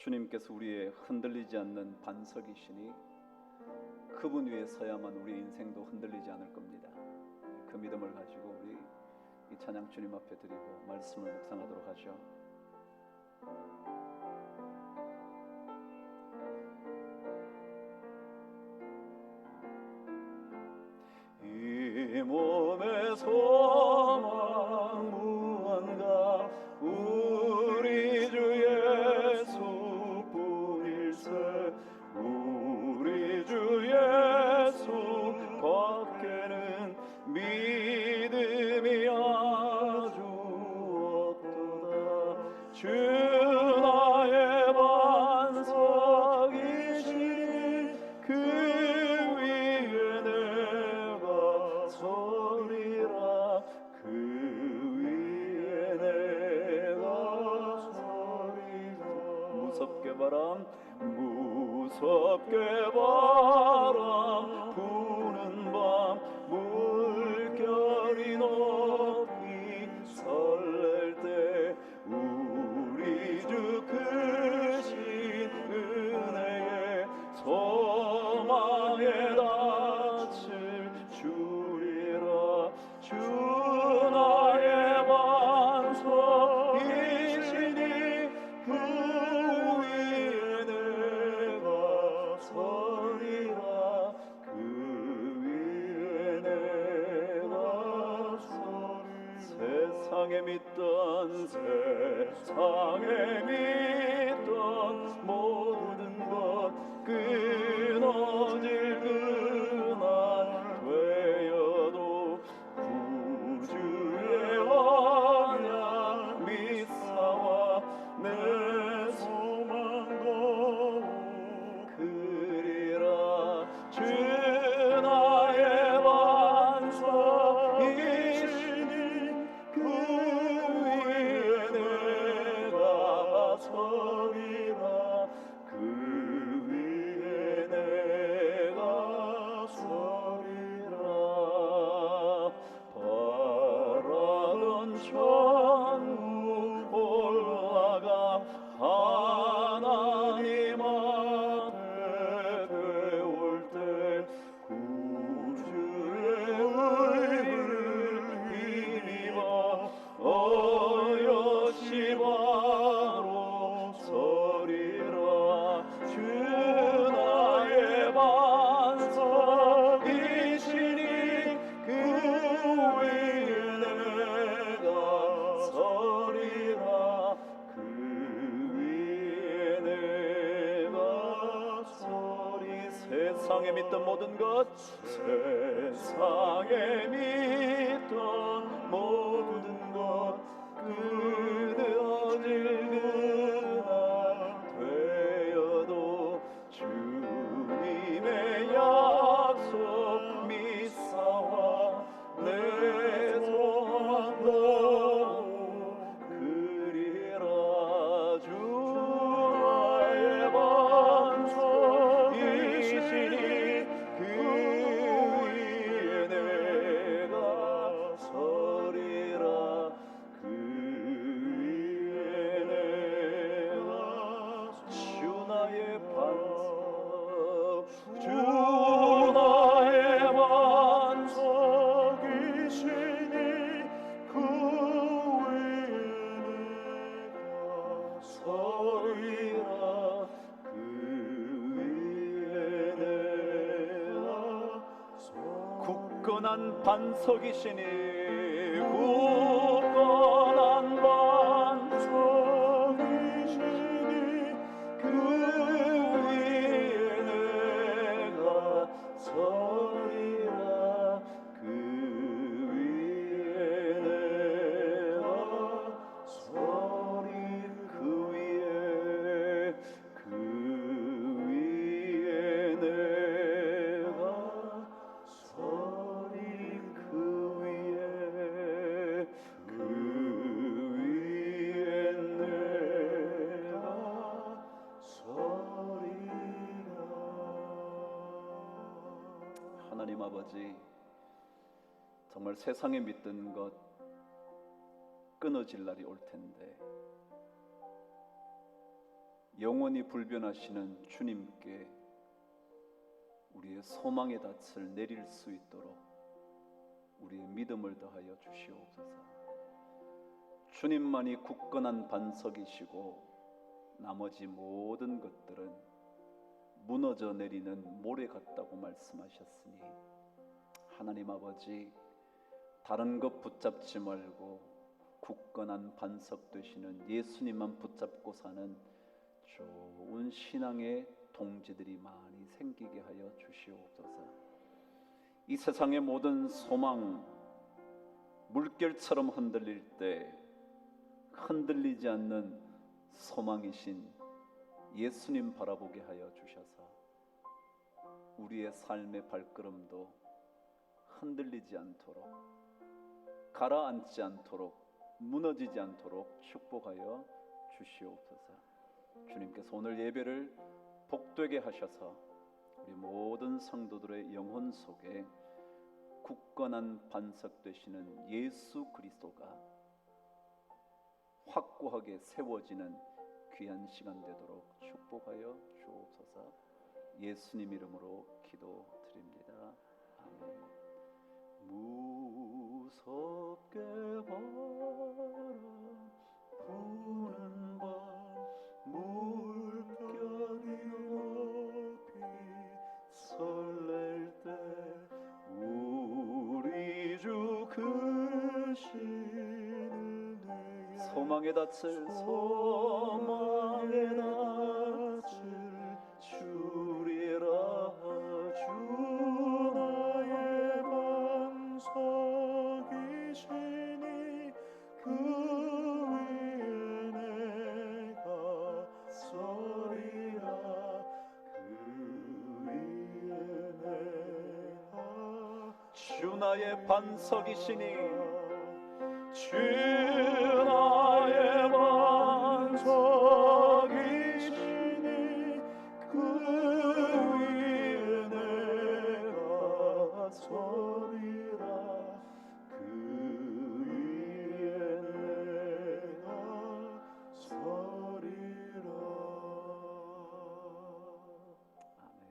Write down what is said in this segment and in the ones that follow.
주님께서 우리의 흔들리지 않는 반석이시니 그분 위에 서야만 우리의 인생도 흔들리지 않을 겁니다. 그 믿음을 가지고 우리 이 찬양 주님 앞에 드리고 말씀을 묵상하도록 하죠. 이 몸의 소망 무언가 우리 주 예수뿐일세. 우리 주 예수 밖에는 믿음이 아주 없도다. 주 나의 반석이시니 그 위에 내가 서리라. 그 위에 내가 서리라. 무섭게 바람 부는 밤 물결이 높이 설렐 때 우리 주 크신 은혜에 소망의 낯을 주리라. 주 나의 반석이시니 그 위에 내가 서리라. 그 위에 내가 서리라. 세상에 믿던 모든 것 끊어질 그날 되어도 구주의 언약 믿사와 내 소망도 그리라. 주 나의 반석이시니 그 위에 내가 서리라. 그 위에 내가 서리라. 바라던 천국 올라가 하나님 앞에 되올 때 구주의 의를 힘입어 어여시 바로 서리라. 주 나의 반석이시니 그 위에 내가 서리라. 그 위에 내가 서리. 세상에 믿던 모든 것 세상에 믿던 모든 것 끊어질 그날 되어도 주님의 약속 믿사와 내 소망도 그리라. 주 나의 반석이시니 그 위에 내가 서리라. 그 위에 내가 주 나의 반석. 주 나의 반석이시니 그 위에 내가 서리라. 그 위에 내가 서리라. 굳건한 반석이시니 굳건한 반석이시니 그 위에 내가 서리라. 그 위에 내가 서리. 그 위에 내가 서리. 그 위에 내가 서리라. 하나님 아버지, 정말 세상에 믿던 것 끊어질 날이 올 텐데 영원히 불변하시는 주님께 우리의 소망의 닻을 내릴 수 있도록 우리의 믿음을 더하여 주시옵소서. 주님만이 굳건한 반석이시고 나머지 모든 것들은 무너져 내리는 모래 같다고 말씀하셨으니 하나님 아버지, 다른 것 붙잡지 말고 굳건한 반석 되시는 예수님만 붙잡고 사는 좋은 신앙의 동지들이 많이 생기게 하여 주시옵소서. 이 세상의 모든 소망 물결처럼 흔들릴 때 흔들리지 않는 소망이신 예수님 바라보게 하여 주셔서 우리의 삶의 발걸음도 흔들리지 않도록, 가라앉지 않도록, 무너지지 않도록 축복하여 주시옵소서. 주님께서 오늘 예배를 복되게 하셔서 우리 모든 성도들의 영혼 속에 굳건한 반석 되시는 예수 그리스도가 확고하게 세워지는 귀한 시간 되도록 축복하여 주옵소서. 예수님 이름으로 기도드립니다. 아멘. 무섭게 바람 부는 밤 물결이 높이 설렐 때 우리 주 크신 소망의 닻을 주리라. 주 나의 반석이시니 그 위에 내가 서리라. 그 위에 내가 주 나의 반석이시니 주 나의 반석이시니 그 위에 내가 서리라. 그 위에 내가 서리라. 아멘.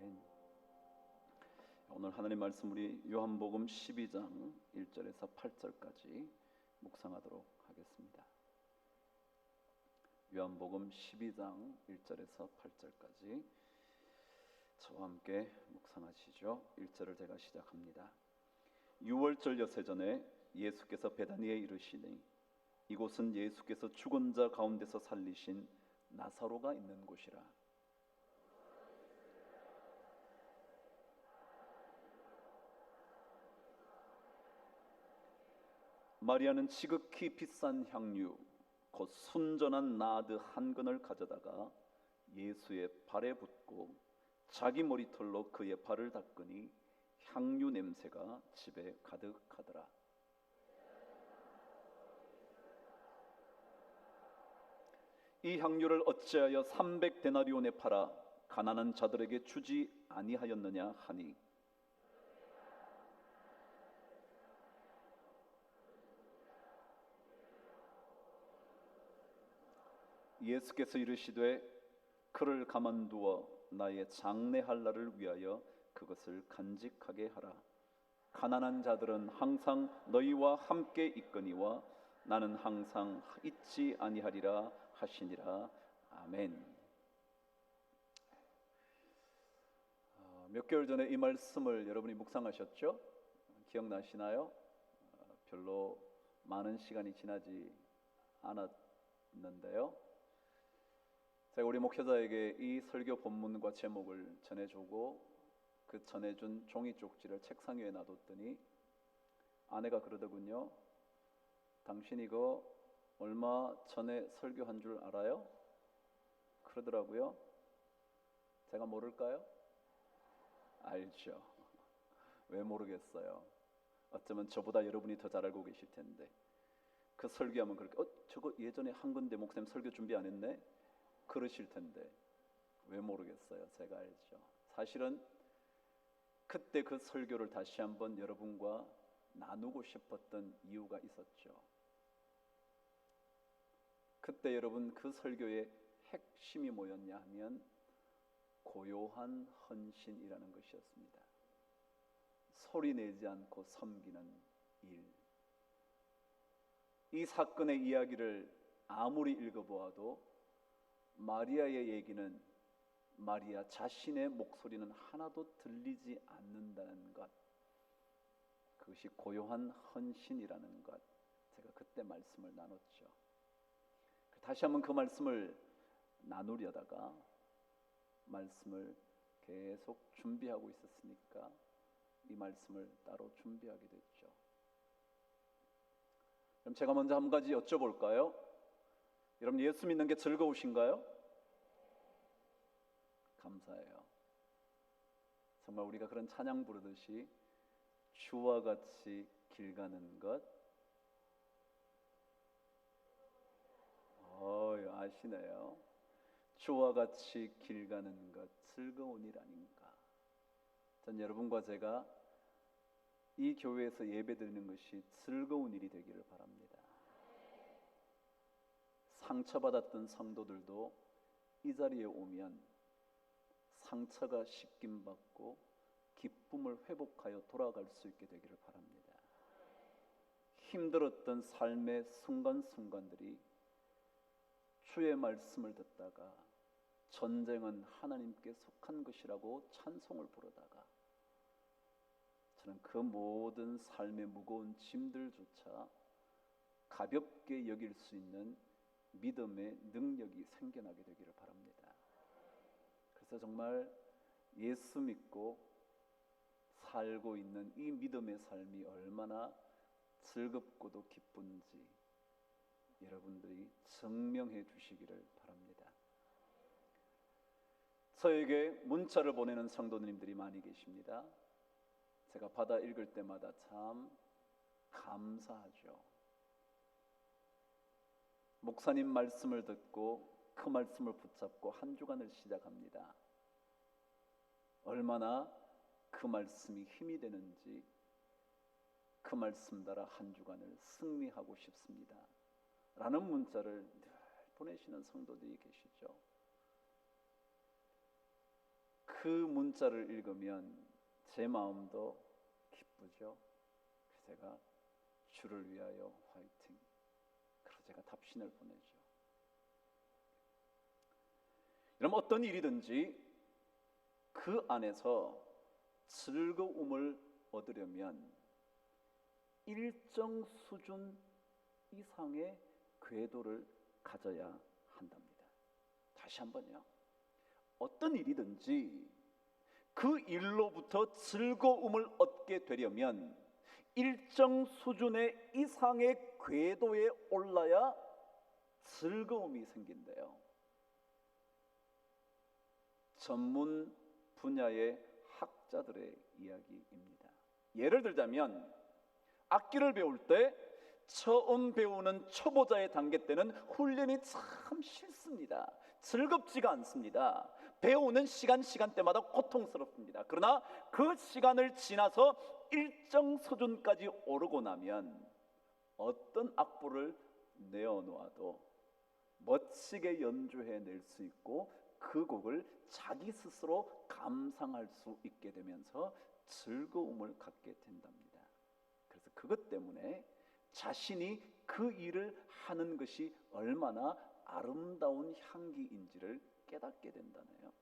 오늘 하나님 말씀 우리 요한복음 12장 1절에서 8절까지 묵상하도록 하겠습니다. 요한복음 12장 1절에서 8절까지 저와 함께 묵상하시죠. 1절을 제가 시작합니다. 유월절 여세 전에 예수께서 베다니에 이르시니 이곳은 예수께서 죽은 자 가운데서 살리신 나사로가 있는 곳이라. 마리아는 지극히 비싼 향유 곧 순전한 나드 한 근을 가져다가 예수의 발에 붓고 자기 머리털로 그의 발을 닦으니 향유 냄새가 집에 가득하더라. 이 향유를 어찌하여 300데나리온에 팔아 가난한 자들에게 주지 아니하였느냐 하니 예수께서 이르시되 그를 가만두어 나의 장례할 날을 위하여 그것을 간직하게 하라. 가난한 자들은 항상 너희와 함께 있거니와 나는 항상 있지 아니하리라 하시니라. 아멘. 몇 개월 전에 이 말씀을 여러분이 묵상하셨죠? 기억나시나요? 별로 많은 시간이 지나지 않았는데요. 제가 우리 목회자에게 이 설교 본문과 제목을 전해주고 그 전해준 종이 쪽지를 책상 위에 놔뒀더니 아내가 그러더군요. 당신 이거 얼마 전에 설교한 줄 알아요? 그러더라고요. 제가 모를까요? 알죠. 왜 모르겠어요? 어쩌면 저보다 여러분이 더 잘 알고 계실 텐데 그 설교하면 그렇게 저거 예전에 한 건데 목사님 설교 준비 안 했네? 그러실 텐데 왜 모르겠어요? 제가 알죠. 사실은 그때 그 설교를 다시 한번 여러분과 나누고 싶었던 이유가 있었죠. 그때 여러분 그 설교의 핵심이 뭐였냐 하면 고요한 헌신이라는 것이었습니다. 소리 내지 않고 섬기는 일. 이 사건의 이야기를 아무리 읽어보아도 마리아의 얘기는 마리아 자신의 목소리는 하나도 들리지 않는다는 것, 그것이 고요한 헌신이라는 것, 제가 그때 말씀을 나눴죠. 다시 한번 그 말씀을 나누려다가 말씀을 계속 준비하고 있었으니까 이 말씀을 따로 준비하게 됐죠. 그럼 제가 먼저 한 가지 여쭤볼까요? 여러분, 예수 믿는 게 즐거우신가요? 감사해요. 정말 우리가 그런 찬양 부르듯이 주와 같이 길 가는 것, 아시네요. 주와 같이 길 가는 것 즐거운 일 아닌가. 전 여러분과 제가 이 교회에서 예배드리는 것이 즐거운 일이 되기를 바랍니다. 상처받았던 성도들도 이 자리에 오면 상처가 씻김 받고 기쁨을 회복하여 돌아갈 수 있게 되기를 바랍니다. 힘들었던 삶의 순간순간들이 주의 말씀을 듣다가 전쟁은 하나님께 속한 것이라고 찬송을 부르다가 저는 그 모든 삶의 무거운 짐들조차 가볍게 여길 수 있는 믿음의 능력이 생겨나게 되기를 바랍니다. 그래서 정말 예수 믿고 살고 있는 이 믿음의 삶이 얼마나 즐겁고도 기쁜지 여러분들이 증명해 주시기를 바랍니다. 저에게 문자를 보내는 성도님들이 많이 계십니다. 제가 받아 읽을 때마다 참 감사하죠. 목사님 말씀을 듣고 그 말씀을 붙잡고 한 주간을 시작합니다. 얼마나 그 말씀이 힘이 되는지 그 말씀 따라 한 주간을 승리하고 싶습니다 라는 문자를 늘 보내시는 성도들이 계시죠. 그 문자를 읽으면 제 마음도 기쁘죠. 그래서 제가 주를 위하여 화이팅, 그래서 제가 답신을 보내죠. 여러분, 어떤 일이든지 그 안에서 즐거움을 얻으려면 일정 수준 이상의 궤도를 가져야 한답니다. 다시 한번요. 어떤 일이든지 그 일로부터 즐거움을 얻게 되려면 일정 수준의 이상의 궤도에 올라야 즐거움이 생긴대요. 전문 분야의 학자들의 이야기입니다. 예를 들자면 악기를 배울 때 처음 배우는 초보자의 단계 때는 훈련이 참 싫습니다. 즐겁지가 않습니다. 배우는 시간대마다 고통스럽습니다. 그러나 그 시간을 지나서 일정 수준까지 오르고 나면 어떤 악보를 내어놓아도 멋지게 연주해낼 수 있고 그 곡을 자기 스스로 감상할 수 있게 되면서 즐거움을 갖게 된답니다. 그래서 그것 때문에 자신이 그 일을 하는 것이 얼마나 아름다운 향기인지를 깨닫게 된다네요.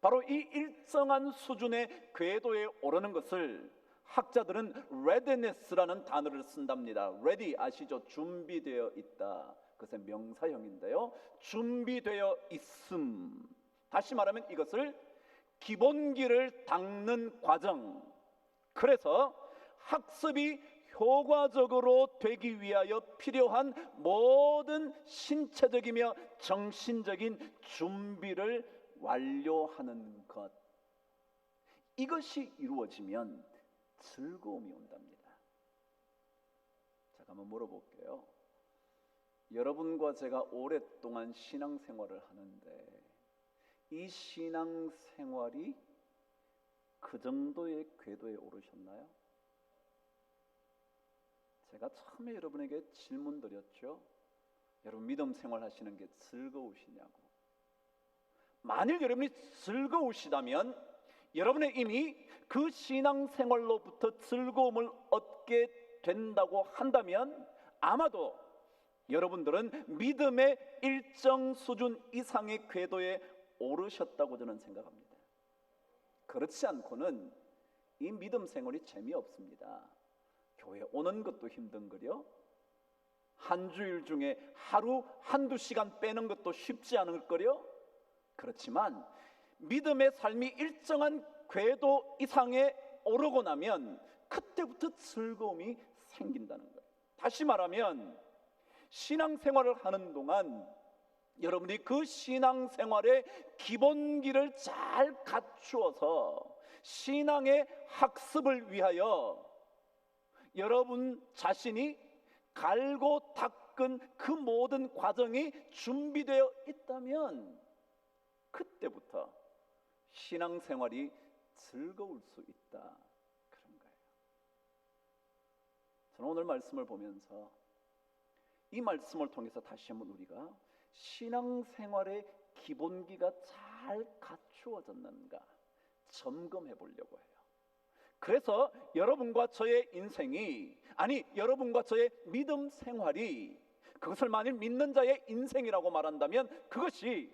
바로 이 일정한 수준의 궤도에 오르는 것을 학자들은 readiness라는 단어를 쓴답니다. ready 아시죠? 준비되어 있다. 그것의 명사형인데요. 준비되어 있음. 다시 말하면 이것을 기본기를 닦는 과정. 그래서 학습이 효과적으로 되기 위하여 필요한 모든 신체적이며 정신적인 준비를 완료하는 것, 이것이 이루어지면 즐거움이 온답니다. 제가 한번 물어볼게요. 여러분과 제가 오랫동안 신앙생활을 하는데 이 신앙생활이 그 정도의 궤도에 오르셨나요? 제가 처음에 여러분에게 질문 드렸죠. 여러분 믿음 생활 하시는 게 즐거우시냐고. 만일 여러분이 즐거우시다면 여러분의 이미 그 신앙생활로부터 즐거움을 얻게 된다고 한다면 아마도 여러분들은 믿음의 일정 수준 이상의 궤도에 오르셨다고 저는 생각합니다. 그렇지 않고는 이 믿음 생활이 재미없습니다. 교회 오는 것도 힘든 거려. 한 주일 중에 하루 한두 시간 빼는 것도 쉽지 않을 거려. 그렇지만 믿음의 삶이 일정한 궤도 이상에 오르고 나면 그때부터 즐거움이 생긴다는 거예요. 다시 말하면 신앙생활을 하는 동안 여러분이 그 신앙생활의 기본기를 잘 갖추어서 신앙의 학습을 위하여 여러분 자신이 갈고 닦은 그 모든 과정이 준비되어 있다면 그때부터 신앙생활이 즐거울 수 있다, 그런 거예요. 저는 오늘 말씀을 보면서 이 말씀을 통해서 다시 한번 우리가 신앙생활의 기본기가 잘 갖추어졌는가 점검해 보려고 해요. 그래서 여러분과 저의 인생이, 아니 여러분과 저의 믿음 생활이, 그것을 만일 믿는 자의 인생이라고 말한다면 그것이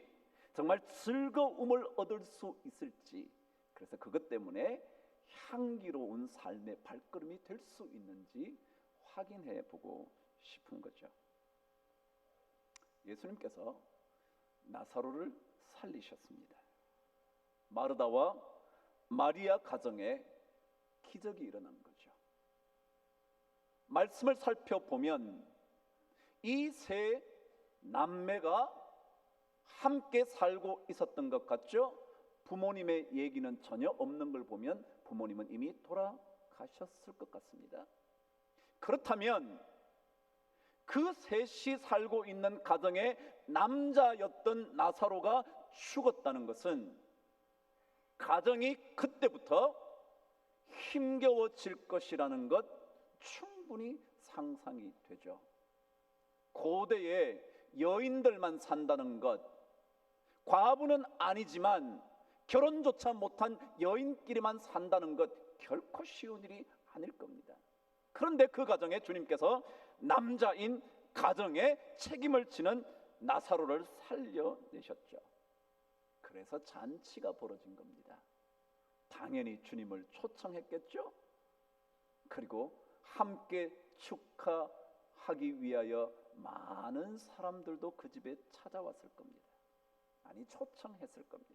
정말 즐거움을 얻을 수 있을지, 그래서 그것 때문에 향기로운 삶의 발걸음이 될 수 있는지 확인해 보고 싶은 거죠. 예수님께서 나사로를 살리셨습니다. 마르다와 마리아 가정에 기적이 일어난 거죠. 말씀을 살펴보면 이 세 남매가 함께 살고 있었던 것 같죠? 부모님의 얘기는 전혀 없는 걸 보면 부모님은 이미 돌아가셨을 것 같습니다. 그렇다면 그 셋이 살고 있는 가정의 남자였던 나사로가 죽었다는 것은 가정이 그때부터 힘겨워질 것이라는 것 충분히 상상이 되죠. 고대에 여인들만 산다는 것, 과부는 아니지만 결혼조차 못한 여인끼리만 산다는 것 결코 쉬운 일이 아닐 겁니다. 그런데 그 가정에 주님께서 남자인 가정에 책임을 지는 나사로를 살려내셨죠. 그래서 잔치가 벌어진 겁니다. 당연히 주님을 초청했겠죠. 그리고 함께 축하하기 위하여 많은 사람들도 그 집에 찾아왔을 겁니다. 아니 초청했을 겁니다.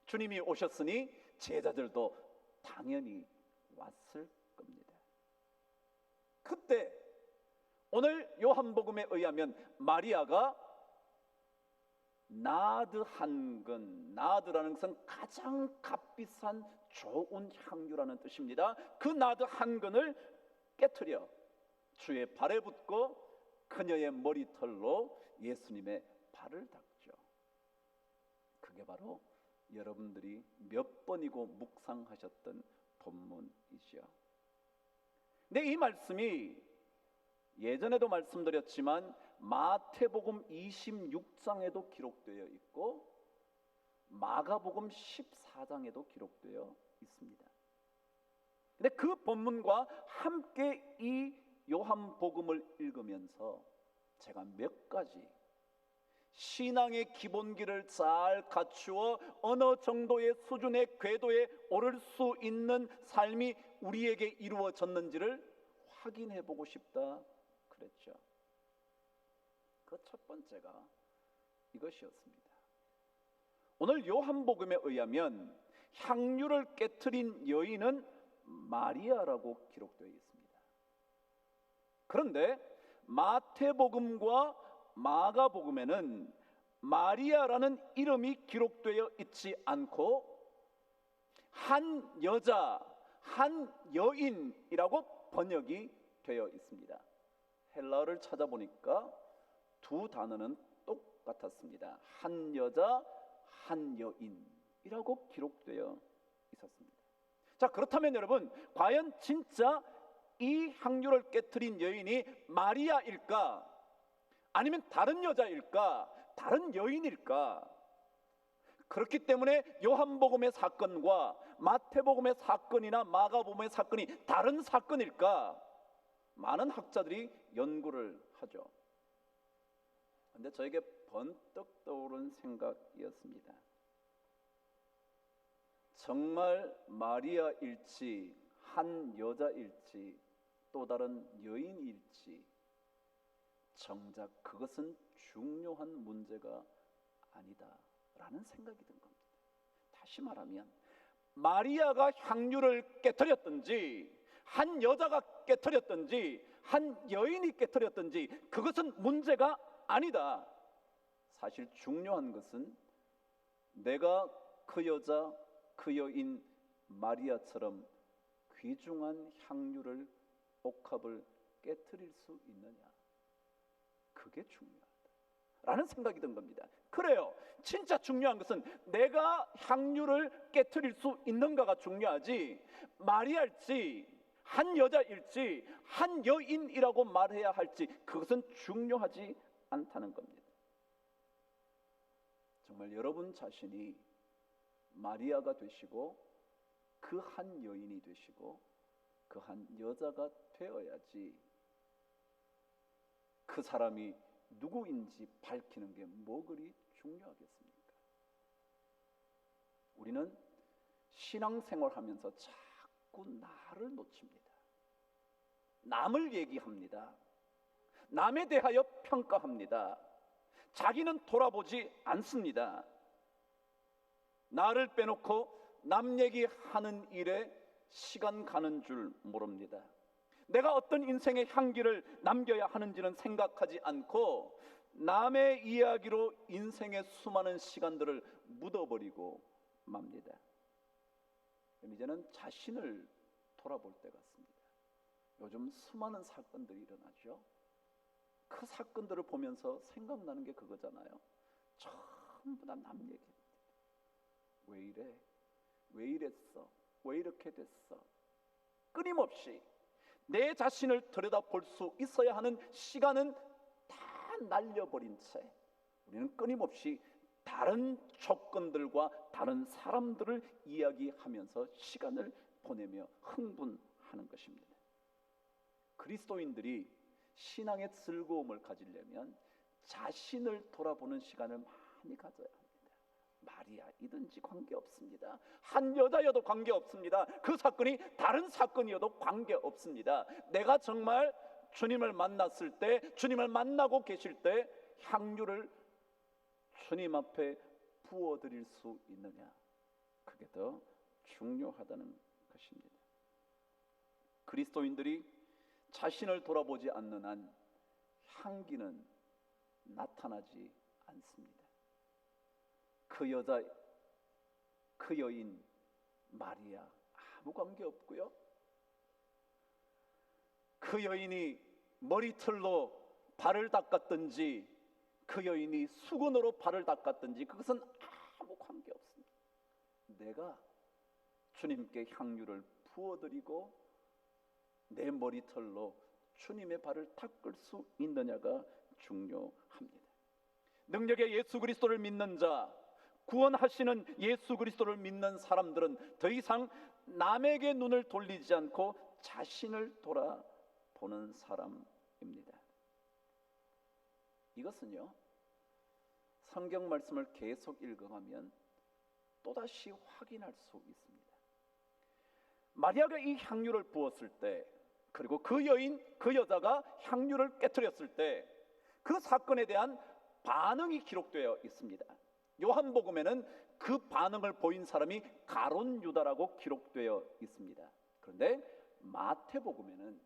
주님이 오셨으니 제자들도 당연히 왔을 겁니다. 그때 오늘 요한복음에 의하면 마리아가 나드 한 근, 나드라는 것은 가장 값비싼 좋은 향유라는 뜻입니다. 그 나드 한 근을 깨트려 주의 발에 붓고 그녀의 머리털로 예수님의 발을 닦죠. 그게 바로 여러분들이 몇 번이고 묵상하셨던 본문이죠. 근데 이 말씀이 예전에도 말씀드렸지만 마태복음 26장에도 기록되어 있고 마가복음 14장에도 기록되어 있습니다. 근데 그 본문과 함께 이 요한복음을 읽으면서 제가 몇 가지 신앙의 기본기를 잘 갖추어 어느 정도의 수준의 궤도에 오를 수 있는 삶이 우리에게 이루어졌는지를 확인해 보고 싶다 그랬죠. 그 첫 번째가 이것이었습니다. 오늘 요한복음에 의하면 향유를 깨트린 여인은 마리아라고 기록되어 있습니다. 그런데 마태복음과 마가복음에는 마리아라는 이름이 기록되어 있지 않고 한 여자, 한 여인이라고 번역이 되어 있습니다. 헬라어를 찾아보니까 두 단어는 똑같았습니다. 한 여자, 한 여인이라고 기록되어 있었습니다. 자, 그렇다면 여러분, 과연 진짜 이 향유를 깨트린 여인이 마리아일까? 아니면 다른 여자일까? 다른 여인일까? 그렇기 때문에 요한복음의 사건과 마태복음의 사건이나 마가복음의 사건이 다른 사건일까? 많은 학자들이 연구를 하죠. 그런데 저에게 번뜩 떠오른 생각이었습니다. 정말 마리아일지 한 여자일지 또 다른 여인일지 정작 그것은 중요한 문제가 아니다라는 생각이 든 겁니다. 다시 말하면 마리아가 향유를 깨트렸든지 한 여자가 깨트렸든지 한 여인이 깨트렸든지 그것은 문제가 아니다. 사실 중요한 것은 내가 그 여자 그 여인 마리아처럼 귀중한 향유를 옥합을 깨트릴 수 있느냐, 그게 중요하다라는 생각이 든 겁니다. 그래요, 진짜 중요한 것은 내가 향유를 깨트릴 수 있는가가 중요하지 마리아일지 한 여자일지 한 여인이라고 말해야 할지 그것은 중요하지 않다는 겁니다. 정말 여러분 자신이 마리아가 되시고 그 한 여인이 되시고 그 한 여자가 되어야지 그 사람이 누구인지 밝히는 게 뭐 그리 중요하겠습니까? 우리는 신앙생활하면서 자꾸 나를 놓칩니다. 남을 얘기합니다. 남에 대하여 평가합니다. 자기는 돌아보지 않습니다. 나를 빼놓고 남 얘기하는 일에 시간 가는 줄 모릅니다. 내가 어떤 인생의 향기를 남겨야 하는지는 생각하지 않고 남의 이야기로 인생의 수많은 시간들을 묻어버리고 맙니다. 이제는 자신을 돌아볼 때 같습니다. 요즘 수많은 사건들이 일어나죠. 그 사건들을 보면서 생각나는 게 그거잖아요. 전부 다 남 얘기입니다. 왜 이래? 왜 이랬어? 왜 이렇게 됐어? 끊임없이 내 자신을 들여다볼 수 있어야 하는 시간은 다 날려버린 채 우리는 끊임없이 다른 조건들과 다른 사람들을 이야기하면서 시간을 보내며 흥분하는 것입니다. 그리스도인들이 신앙의 즐거움을 가지려면 자신을 돌아보는 시간을 많이 가져야 합니다. 마리아이든지 관계없습니다. 한 여자여도 관계없습니다. 그 사건이 다른 사건이어도 관계없습니다. 내가 정말 주님을 만났을 때, 주님을 만나고 계실 때 향유를 주님 앞에 부어드릴 수 있느냐, 그게 더 중요하다는 것입니다. 그리스도인들이 자신을 돌아보지 않는 한 향기는 나타나지 않습니다. 그 여자, 그 여인 마리아 아무 관계 없고요. 그 여인이 머리털로 발을 닦았든지 그 여인이 수건으로 발을 닦았든지 그것은 아무 관계 없습니다. 내가 주님께 향유를 부어드리고 내 머리털로 주님의 발을 닦을 수 있느냐가 중요합니다. 능력의 예수 그리스도를 믿는 자, 구원하시는 예수 그리스도를 믿는 사람들은 더 이상 남에게 눈을 돌리지 않고 자신을 돌아보는 사람입니다. 이것은요, 성경 말씀을 계속 읽어가면 또다시 확인할 수 있습니다. 마리아가 이 향유를 부었을 때, 그리고 그 여인, 그 여자가 향유를 깨트렸을 때 그 사건에 대한 반응이 기록되어 있습니다. 요한복음에는 그 반응을 보인 사람이 가룟 유다라고 기록되어 있습니다. 그런데 마태복음에는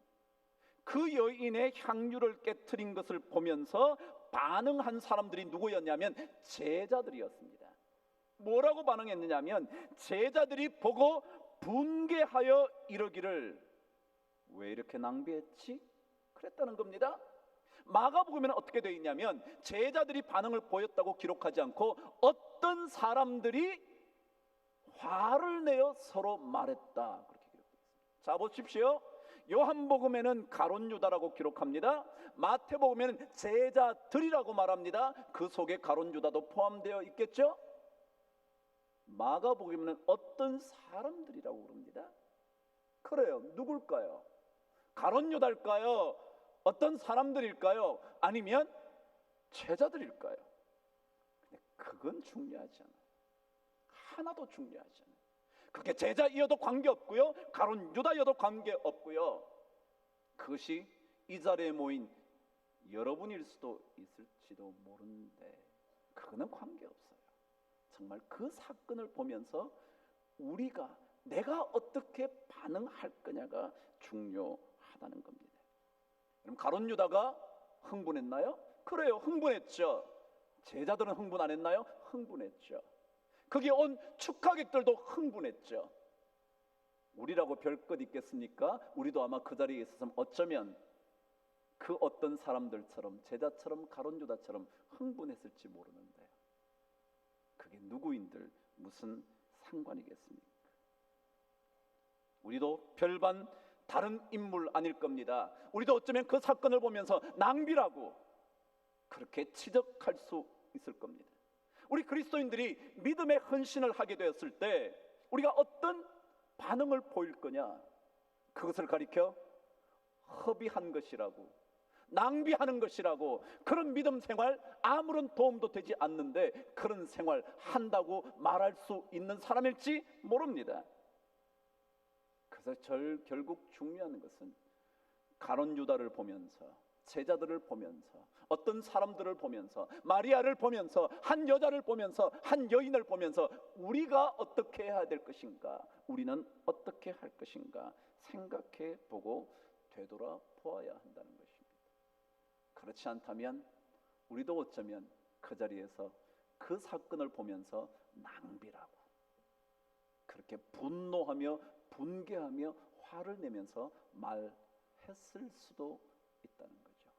그 여인의 향유를 깨트린 것을 보면서 반응한 사람들이 누구였냐면 제자들이었습니다. 뭐라고 반응했느냐면 제자들이 보고 분개하여 이러기를 왜 이렇게 낭비했지? 그랬다는 겁니다. 마가복음에는 어떻게 되어 있냐면 제자들이 반응을 보였다고 기록하지 않고 어떤 사람들이 화를 내어 서로 말했다, 그렇게 기록되어 있습니다. 자, 보십시오. 요한복음에는 가룟 유다라고 기록합니다. 마태복음에는 제자들이라고 말합니다. 그 속에 가룟 유다도 포함되어 있겠죠. 마가복음에는 어떤 사람들이라고 그럽니다. 그래요. 누굴까요? 가룟 유다일까요? 어떤 사람들일까요? 아니면 제자들일까요? 근데 그건 중요하지 않아요. 하나도 중요하지 않아요. 그게 제자이어도 관계없고요, 가룟 유다여도 관계없고요. 그것이 이 자리에 모인 여러분일 수도 있을지도 모르는데 그거는 관계없어요. 정말 그 사건을 보면서 내가 어떻게 반응할 거냐가 중요하다는 겁니다. 그럼 가룟 유다가 흥분했나요? 그래요, 흥분했죠. 제자들은 흥분 안 했나요? 흥분했죠. 거기 온 축하객들도 흥분했죠. 우리라고 별것 있겠습니까? 우리도 아마 그 자리에 있었으면 어쩌면 그 어떤 사람들처럼, 제자처럼, 가룟 유다처럼 흥분했을지 모르는데요. 그게 누구인들 무슨 상관이겠습니까? 우리도 별반 다른 인물 아닐 겁니다. 우리도 어쩌면 그 사건을 보면서 낭비라고 그렇게 지적할 수 있을 겁니다. 우리 그리스도인들이 믿음의 헌신을 하게 되었을 때 우리가 어떤 반응을 보일 거냐? 그것을 가리켜 허비한 것이라고, 낭비하는 것이라고, 그런 믿음 생활 아무런 도움도 되지 않는데 그런 생활 한다고 말할 수 있는 사람일지 모릅니다. 그래서 결국 중요한 것은 가룟 유다를 보면서, 제자들을 보면서, 어떤 사람들을 보면서, 마리아를 보면서, 한 여자를 보면서, 한 여인을 보면서 우리가 어떻게 해야 될 것인가, 우리는 어떻게 할 것인가 생각해 보고 되돌아보아야 한다는 것입니다. 그렇지 않다면 우리도 어쩌면 그 자리에서 그 사건을 보면서 낭비라고 그렇게 분노하며 분개하며 화를 내면서 말했을 수도 있다는 거죠.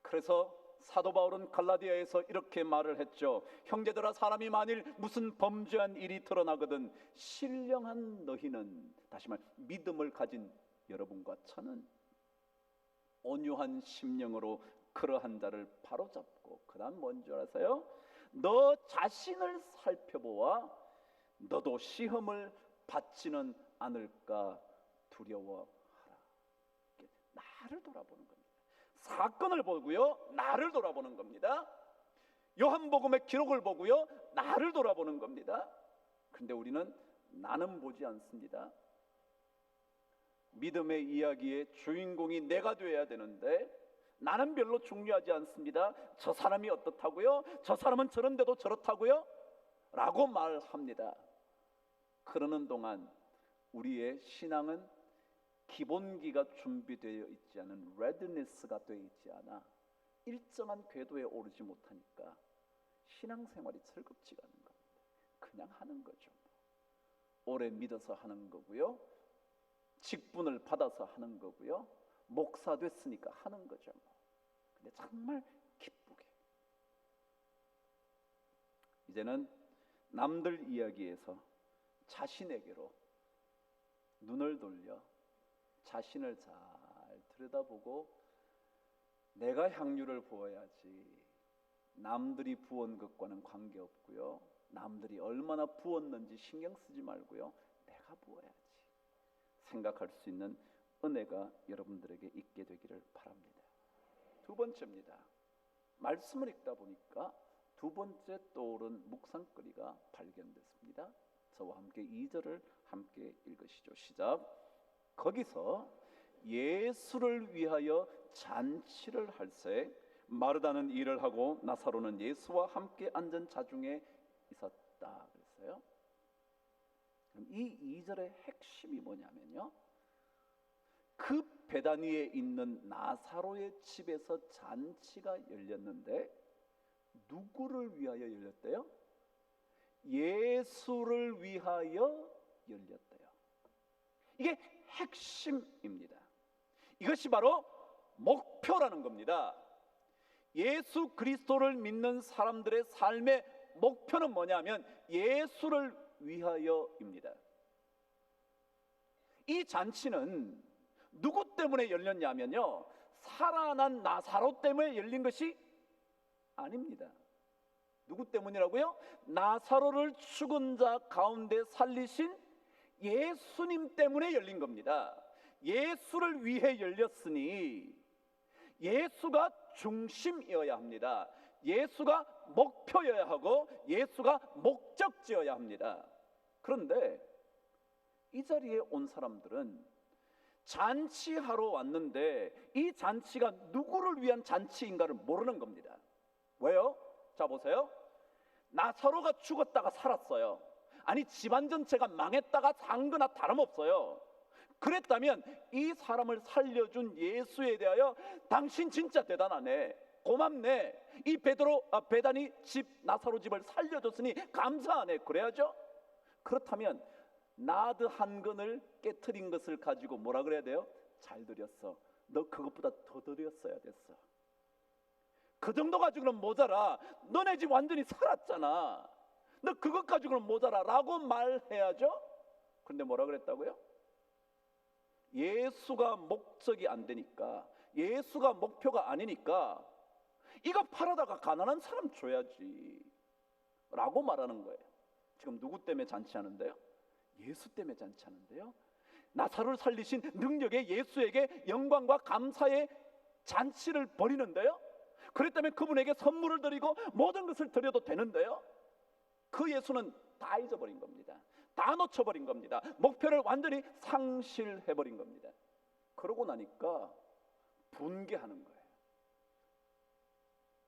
그래서 사도 바울은 갈라디아에서 이렇게 말을 했죠. 형제들아, 사람이 만일 무슨 범죄한 일이 드러나거든 신령한 너희는, 다시 말 믿음을 가진 여러분과 저는 온유한 심령으로 그러한 자를 바로잡고, 그 다음 뭔 줄 아세요? 너 자신을 살펴보아 너도 시험을 받지는 않을까 두려워하라. 나를 돌아보는 겁니다. 사건을 보고요, 나를 돌아보는 겁니다. 요한복음의 기록을 보고요, 나를 돌아보는 겁니다. 그런데 우리는 나는 보지 않습니다. 믿음의 이야기의 주인공이 내가 되어야 되는데 나는 별로 중요하지 않습니다. 저 사람이 어떻다고요? 저 사람은 저런데도 저렇다고요? 라고 말합니다. 그러는 동안 우리의 신앙은 기본기가 준비되어 있지 않은 레드니스가 되어 있지 않아 일정한 궤도에 오르지 못하니까 신앙생활이 즐겁지가 않은 겁니다. 그냥 하는 거죠. 오래 믿어서 하는 거고요, 직분을 받아서 하는 거고요, 목사 됐으니까 하는 거죠. 근데 정말 기쁘게 이제는 남들 이야기에서 자신에게로 눈을 돌려 자신을 잘 들여다보고 내가 향유를 부어야지, 남들이 부은 것과는 관계없고요, 남들이 얼마나 부었는지 신경 쓰지 말고요, 내가 부어야지 생각할 수 있는 은혜가 여러분들에게 있게 되기를 바랍니다. 두 번째입니다. 말씀을 읽다 보니까 두 번째 떠오른 묵상거리가 발견됐습니다. 저와 함께 2절을 함께 읽으시죠. 시작. 거기서 예수를 위하여 잔치를 할새 마르다는 일을 하고 나사로는 예수와 함께 앉은 자중에 있었다 그랬어요. 그럼 이 2절의 핵심이 뭐냐면요, 그 베다니에 있는 나사로의 집에서 잔치가 열렸는데 누구를 위하여 열렸대요? 예수를 위하여 열렸대요. 이게 핵심입니다. 이것이 바로 목표라는 겁니다. 예수 그리스도를 믿는 사람들의 삶의 목표는 뭐냐면 예수를 위하여입니다. 이 잔치는 누구 때문에 열렸냐면요, 살아난 나사로 때문에 열린 것이 아닙니다. 누구 때문이라고요? 나사로를 죽은 자 가운데 살리신 예수님 때문에 열린 겁니다. 예수를 위해 열렸으니 예수가 중심이어야 합니다. 예수가 목표여야 하고 예수가 목적지여야 합니다. 그런데 이 자리에 온 사람들은 잔치하러 왔는데 이 잔치가 누구를 위한 잔치인가를 모르는 겁니다. 왜요? 자 보세요. 나사로가 죽었다가 살았어요. 아니 집안 전체가 망했다가 산 거나 다름없어요. 그랬다면 이 사람을 살려준 예수에 대하여 당신 진짜 대단하네, 고맙네, 이 베다니 집 나사로 집을 살려줬으니 감사하네, 그래야죠. 그렇다면 나드 한 근을 깨트린 것을 가지고 뭐라 그래야 돼요? 잘 드렸어. 너 그것보다 더 드렸어야 됐어. 그 정도 가지고는 모자라. 너네 집 완전히 살았잖아. 너 그것 가지고는 모자라 라고 말해야죠. 그런데 뭐라 그랬다고요? 예수가 목적이 안 되니까, 예수가 목표가 아니니까 이거 팔아다가 가난한 사람 줘야지 라고 말하는 거예요. 지금 누구 때문에 잔치하는데요? 예수 때문에 잔치하는데요. 나사로를 살리신 능력의 예수에게 영광과 감사의 잔치를 벌이는데요. 그랬다면 그분에게 선물을 드리고 모든 것을 드려도 되는데요. 그 예수는 다 잊어버린 겁니다. 다 놓쳐버린 겁니다. 목표를 완전히 상실해버린 겁니다. 그러고 나니까 분개하는 거예요.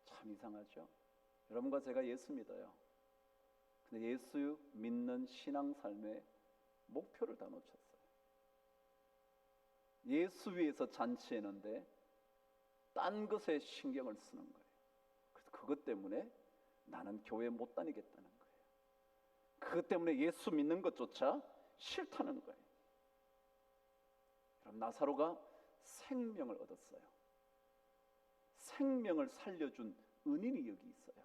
참 이상하죠. 여러분과 제가 예수 믿어요. 근데 예수 믿는 신앙 삶의 목표를 다 놓쳤어요. 예수 위해서 잔치했는데 딴 것에 신경을 쓰는 거예요. 그래서 그것 때문에 나는 교회 못 다니겠다는 거예요. 그것 때문에 예수 믿는 것조차 싫다는 거예요. 그럼 나사로가 생명을 얻었어요. 생명을 살려준 은인이 여기 있어요.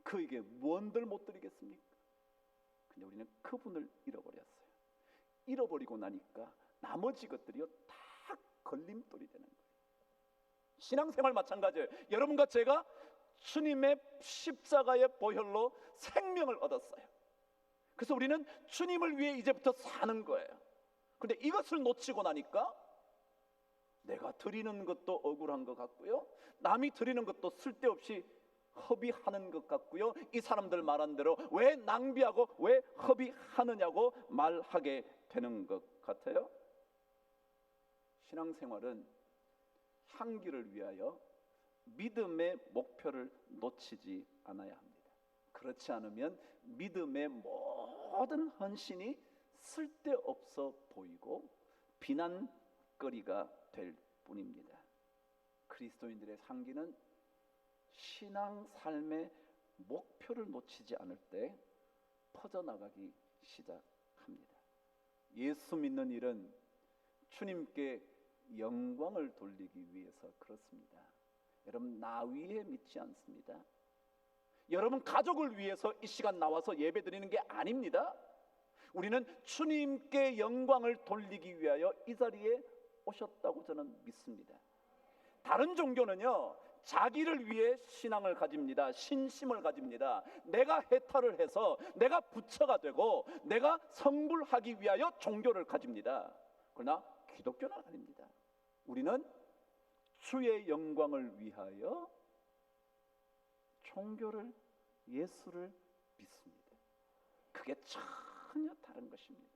그에게 무언들 못 드리겠습니까? 근데 우리는 그분을 잃어버렸어요. 잃어버리고 나니까 나머지 것들이요 다 걸림돌이 되는 거예요. 신앙생활 마찬가지예요. 여러분과 제가 주님의 십자가의 보혈로 생명을 얻었어요. 그래서 우리는 주님을 위해 이제부터 사는 거예요. 그런데 이것을 놓치고 나니까 내가 드리는 것도 억울한 것 같고요, 남이 드리는 것도 쓸데없이 허비하는 것 같고요, 이 사람들 말한 대로 왜 낭비하고 왜 허비하느냐고 말하게 되는 것 같아요. 신앙생활은 향기를 위하여 믿음의 목표를 놓치지 않아야 합니다. 그렇지 않으면 믿음의 모든 헌신이 쓸데없어 보이고 비난거리가 될 뿐입니다. 그리스도인들의 향기는 신앙 삶의 목표를 놓치지 않을 때 퍼져나가기 시작합니다. 예수 믿는 일은 주님께 영광을 돌리기 위해서 그렇습니다. 여러분, 나 위에 믿지 않습니다. 여러분 가족을 위해서 이 시간 나와서 예배 드리는 게 아닙니다. 우리는 주님께 영광을 돌리기 위하여 이 자리에 오셨다고 저는 믿습니다. 다른 종교는요, 자기를 위해 신앙을 가집니다. 신심을 가집니다. 내가 해탈을 해서 내가 부처가 되고 내가 성불하기 위하여 종교를 가집니다. 그러나 기독교는 아닙니다. 우리는 주의 영광을 위하여 종교를, 예수를 믿습니다. 그게 전혀 다른 것입니다.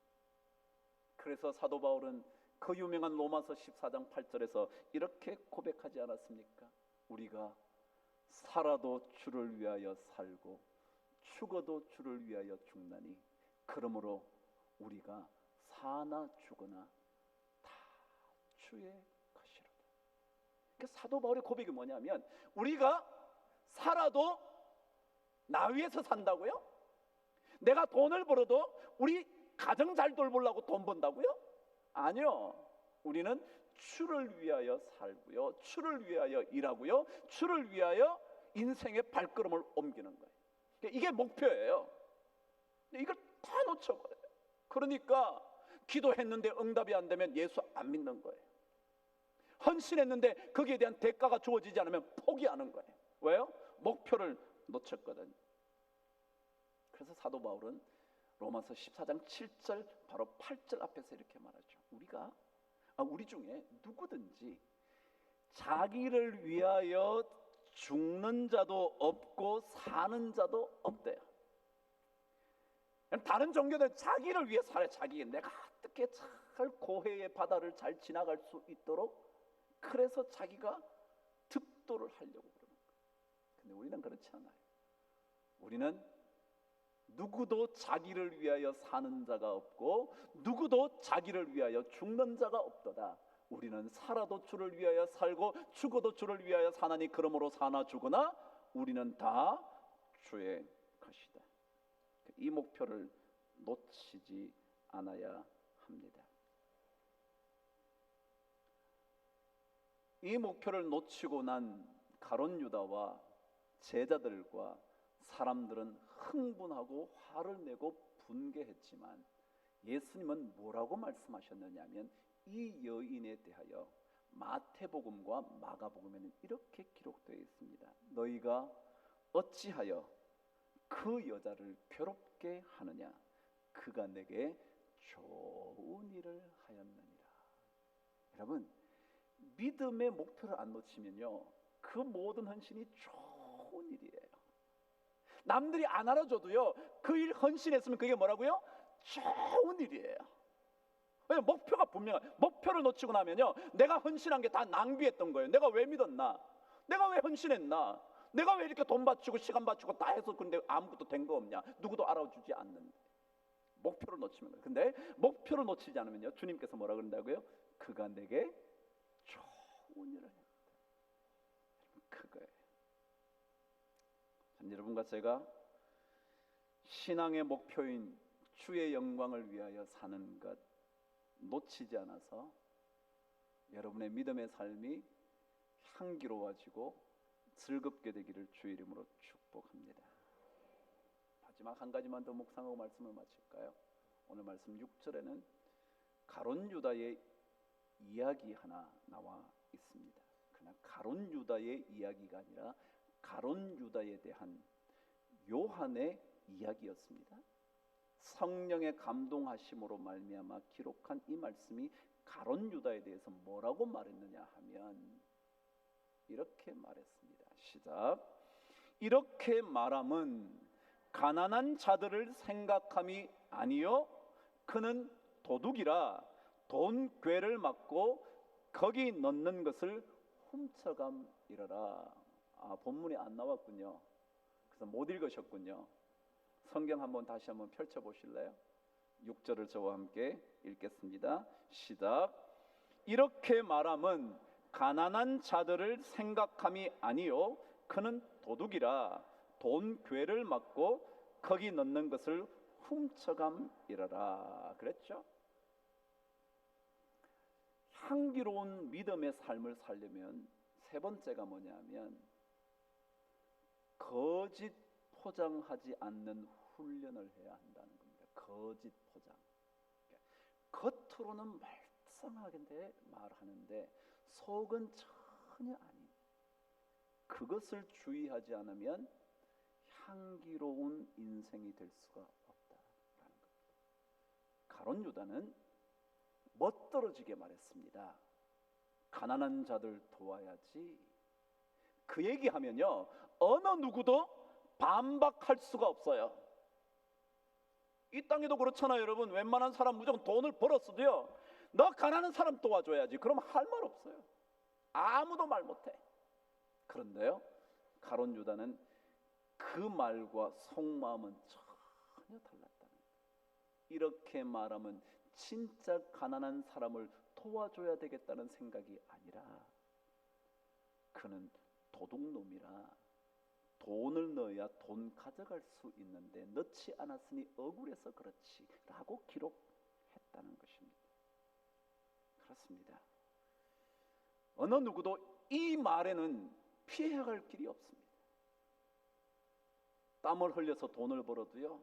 그래서 사도 바울은 그 유명한 로마서 14장 8절에서 이렇게 고백하지 않았습니까? 우리가 살아도 주를 위하여 살고 죽어도 주를 위하여 죽나니 그러므로 우리가 사나 죽으나 다 주의 것이로다. 그러니까 사도 바울의 고백이 뭐냐면, 우리가 살아도 나 위해서 산다고요? 내가 돈을 벌어도 우리 가정 잘 돌보려고 돈 번다고요? 아니요. 우리는 주를 위하여 살고요, 주를 위하여 일하고요, 주를 위하여 인생의 발걸음을 옮기는 거예요. 이게 목표예요. 이걸 다 놓쳐버려요. 그러니까 기도했는데 응답이 안 되면 예수 안 믿는 거예요. 헌신했는데 거기에 대한 대가가 주어지지 않으면 포기하는 거예요. 왜요? 목표를 놓쳤거든요. 그래서 사도 바울은 로마서 14장 7절 바로 8절 앞에서 이렇게 말하죠. 우리 중에 누구든지 자기를 위하여 죽는 자도 없고 사는 자도 없대요. 다른 종교는 자기를 위해 살아요. 내가 어떻게 잘 고해의 바다를 잘 지나갈 수 있도록, 그래서 자기가 득도를 하려고 그러는 거예요. 근데 우리는 그렇지 않아요. 우리는 누구도 자기를 위하여 사는 자가 없고 누구도 자기를 위하여 죽는 자가 없도다. 우리는 살아도 주를 위하여 살고 죽어도 주를 위하여 사나니 그러므로 사나 죽으나 우리는 다 주의 것이다. 이 목표를 놓치지 않아야 합니다. 이 목표를 놓치고 난 가룟 유다와 제자들과 사람들은 흥분하고 화를 내고 분개했지만 예수님은 뭐라고 말씀하셨느냐면 이 여인에 대하여 마태복음과 마가복음에는 이렇게 기록되어 있습니다. 너희가 어찌하여 그 여자를 괴롭게 하느냐? 그가 내게 좋은 일을 하였느니라. 여러분, 믿음의 목표를 안 놓치면요, 그 모든 헌신이 좋은 일이에요. 남들이 안 알아줘도요, 그 일 헌신했으면 그게 뭐라고요? 좋은 일이에요. 왜냐면 목표가 분명해요. 목표를 놓치고 나면요, 내가 헌신한 게 다 낭비했던 거예요. 내가 왜 믿었나? 내가 왜 헌신했나? 내가 왜 이렇게 돈 바치고 시간 바치고 다 해서 근데 아무것도 된 거 없냐? 누구도 알아주지 않는데. 목표를 놓치면 그래요. 근데 목표를 놓치지 않으면요, 주님께서 뭐라 그런다고요? 그가 내게 좋은 일을 했다. 그거예요. 여러분과 제가 신앙의 목표인 주의 영광을 위하여 사는 것 놓치지 않아서 여러분의 믿음의 삶이 향기로워지고 즐겁게 되기를 주의 이름으로 축복합니다. 마지막 한 가지만 더 묵상하고 말씀을 마칠까요? 오늘 말씀 6절에는 가룟 유다의 이야기 하나 나와 있습니다. 그러나 가룟 유다의 이야기가 아니라 가룟 유다에 대한 요한의 이야기였습니다. 성령의 감동하심으로 말미암아 기록한 이 말씀이 가룟 유다에 대해서 뭐라고 말했느냐 하면 이렇게 말했습니다. 시작. 이렇게 말함은 가난한 자들을 생각함이 아니요 그는 도둑이라 돈 궤를 맞고 거기 넣는 것을 훔쳐감이러라. 본문이 안 나왔군요. 그래서 못 읽으셨군요. 성경 한번 다시 한번 펼쳐 보실래요? 6절을 저와 함께 읽겠습니다. 시작. 이렇게 말함은 가난한 자들을 생각함이 아니요 그는 도둑이라 돈 궤를 맞고 거기 넣는 것을 훔쳐감이러라. 그랬죠? 향기로운 믿음의 삶을 살려면 세 번째가 뭐냐면 거짓 포장하지 않는 훈련을 해야 한다는 겁니다. 거짓 포장. 겉으로는 말썽하게 말하는데 속은 전혀 아닌, 그것을 주의하지 않으면 향기로운 인생이 될 수가 없다라는 겁니다. 가룟 유다는 멋들어지게 말했습니다. 가난한 자들 도와야지. 그 얘기하면요, 어느 누구도 반박할 수가 없어요. 이 땅에도 그렇잖아요, 여러분. 웬만한 사람 무조건 돈을 벌었어도요, 너 가난한 사람 도와줘야지. 그럼 할 말 없어요. 아무도 말 못해. 그런데요, 가룟 유다는 그 말과 속마음은 전혀 달랐다는 거예요. 이렇게 말하면 진짜 가난한 사람을 도와줘야 되겠다는 생각이 아니라 그는 도둑놈이라 돈을 넣어야 돈 가져갈 수 있는데 넣지 않았으니 억울해서 그렇지 라고 기록했다는 것입니다. 그렇습니다. 어느 누구도 이 말에는 피해갈 길이 없습니다. 땀을 흘려서 돈을 벌어도요,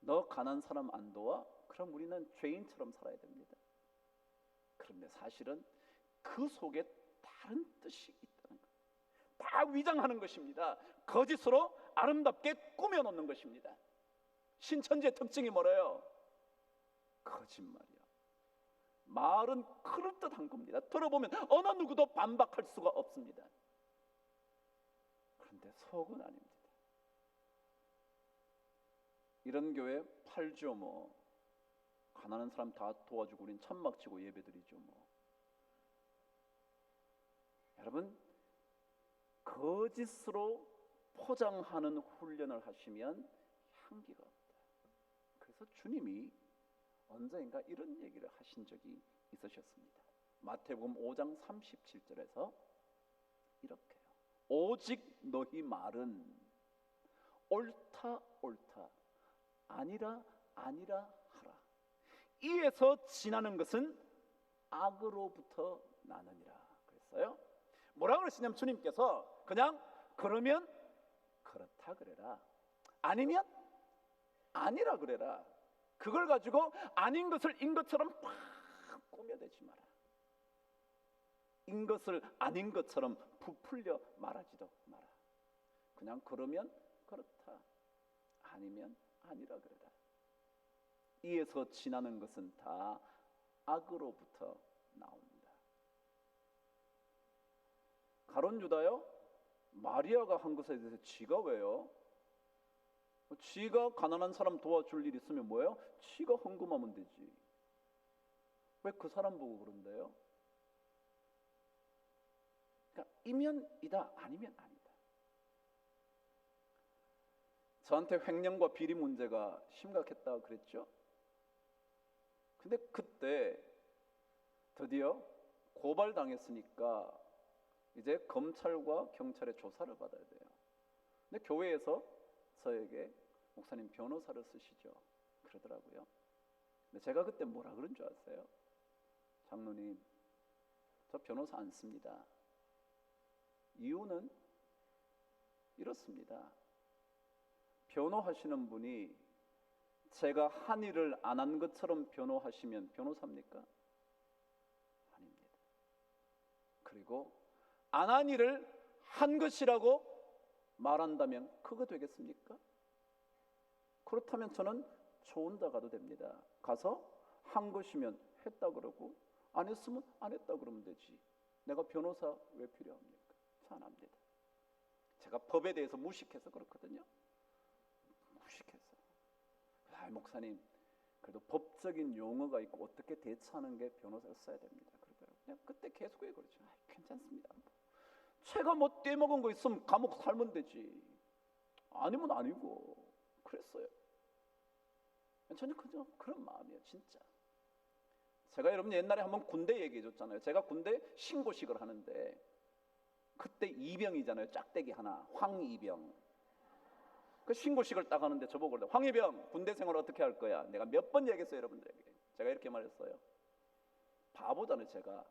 너 가난한 사람 안 도와? 그럼 우리는 죄인처럼 살아야 됩니다. 그런데 사실은 그 속에 다른 뜻이 있다는 것. 다 위장하는 것입니다. 거짓으로 아름답게 꾸며놓는 것입니다. 신천지의 특징이 뭐래요? 거짓말이야. 말은 그럴듯한 겁니다. 들어보면 어느 누구도 반박할 수가 없습니다. 그런데 속은 아닙니다. 이런 교회 팔죠 뭐. 가난한 사람 다 도와주고 우린 천막 치고 예배드리죠 뭐. 여러분, 거짓으로 포장하는 훈련을 하시면 향기가 없다. 그래서 주님이 언젠가 이런 얘기를 하신 적이 있으셨습니다. 마태복음 5장 37절에서 이렇게요. 오직 너희 말은 옳다 옳다 아니라 아니라 하라. 이에서 지나는 것은 악으로부터 나느니라 그랬어요. 뭐라 그러시냐면 주님께서 그냥 그러면 그렇다 그래라, 아니면 아니라 그래라. 그걸 가지고 아닌 것을 인 것처럼 팍 꾸며대지 마라. 인 것을 아닌 것처럼 부풀려 말하지도 마라. 그냥 그러면 그렇다, 아니면 아니라 그래라. 이에서 지나는 것은 다 악으로부터 나옵니다. 가룟 유다요? 마리아가 한 것에 대해서 지가 왜요? 지가 가난한 사람 도와줄 일 있으면 뭐예요? 지가 헌금하면 되지. 왜 그 사람 보고 그런데요? 그러니까 이면 이다, 아니면 아니다. 저한테 횡령과 비리 문제가 심각했다고 그랬죠? 근데 그때 드디어 고발당했으니까 이제 검찰과 경찰의 조사를 받아야 돼요. 근데 교회에서 저에게 목사님 변호사를 쓰시죠 그러더라고요. 근데 제가 그때 뭐라 그런 줄 아세요? 장로님, 저 변호사 안 씁니다. 이유는 이렇습니다. 변호하시는 분이 제가 한 일을 안 한 것처럼 변호하시면 변호사입니까? 아닙니다. 그리고 안 한 일을 한 것이라고 말한다면 그거 되겠습니까? 그렇다면 저는 좋은데 가도 됩니다. 가서 한 것이면 했다 그러고 안 했으면 안 했다 그러면 되지. 내가 변호사 왜 필요합니까? 잘 안 합니다. 제가 법에 대해서 무식해서 그렇거든요. 무식해서. 목사님, 그래도 법적인 용어가 있고 어떻게 대처하는 게 변호사를 써야 됩니다. 그러더라고요. 그냥 그때 계속 그러죠. 괜찮습니다. 제가 뭐 떼먹은 거 있으면 감옥 살면 되지. 아니면 아니고. 그랬어요. 저는 그런 마음이에요, 진짜. 제가 여러분 옛날에 한번 군대 얘기해 줬잖아요. 제가 군대 신고식을 하는데 그때 이병이잖아요. 짝대기 하나, 황이병. 그 신고식을 딱 하는데 저보고 그래, 황이병 군대 생활 어떻게 할 거야? 내가 몇 번 얘기했어요, 여러분들에게. 제가 이렇게 말했어요. 바보잖아요, 제가.